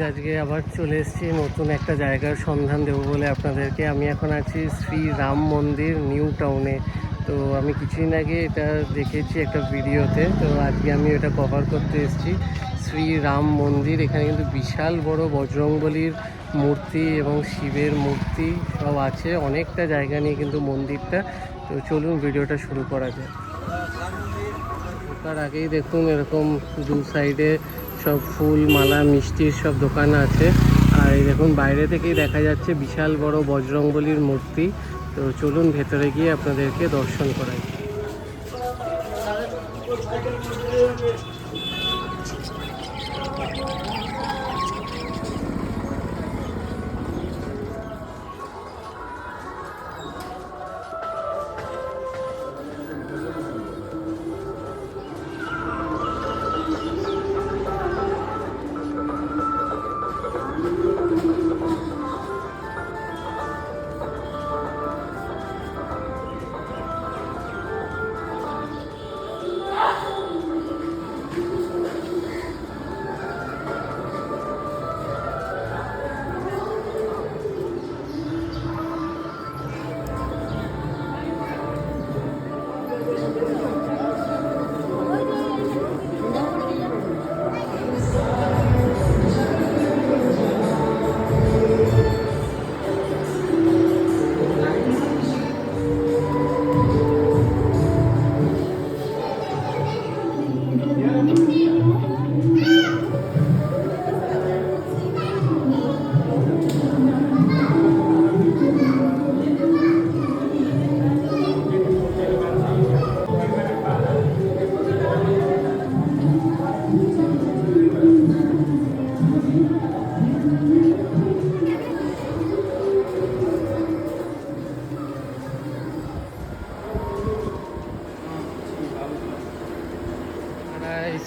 আজকে আবার চলে এসেছি নতুন একটা জায়গার সন্ধান দেবো বলে আপনাদেরকে। আমি এখন আছি শ্রী রাম মন্দির নিউ টাউনে। তো আমি কিছুদিন আগে এটা দেখেছি একটা ভিডিওতে, তো আজকে আমি এটা কভার করতে এসেছি। শ্রী রাম মন্দির, এখানে কিন্তু বিশাল বড় বজরংবলীর মূর্তি এবং শিবের মূর্তি সব আছে, অনেকটা জায়গা নিয়ে কিন্তু মন্দিরটা। তো চলুন ভিডিওটা শুরু করা যায়। ঢোকার আগেই দেখুন এরকম দু সাইডে সব ফুল মালা মিষ্টির সব দোকান আছে। আর এই দেখুন বাইরে থেকেই দেখা যাচ্ছে বিশাল বড় বজরংবলীর মূর্তি। তো চলুন ভেতরে গিয়ে আপনাদেরকে দর্শন করাই।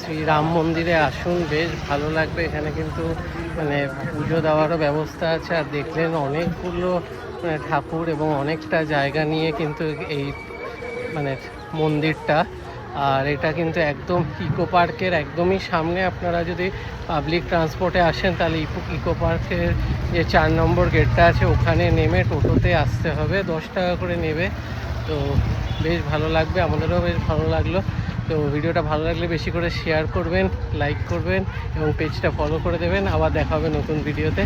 শ্রী রাম মন্দিরে আসুন, বেশ ভালো লাগবে। এখানে কিন্তু মানে পুজো দেওয়ারও ব্যবস্থা আছে। আর দেখলেন অনেকগুলো ঠাকুর এবং অনেকটা জায়গা নিয়ে কিন্তু এই মানে মন্দিরটা। আর এটা কিন্তু একদম ইকো পার্কের একদমই সামনে। আপনারা যদি পাবলিক ট্রান্সপোর্টে আসেন তাহলে ইকো পার্কের যে 4 নম্বর গেটটা আছে ওখানে নেমে টোটোতে আসতে হবে, 10 টাকা করে নেবে। তো বেশ ভালো লাগবে, আমাদেরও বেশ ভালো লাগলো। তো ভিডিওটা ভালো লাগলে বেশি করে শেয়ার করবেন, লাইক করবেন এবং পেজটা ফলো করে দেবেন। আবার দেখা হবে নতুন ভিডিওতে।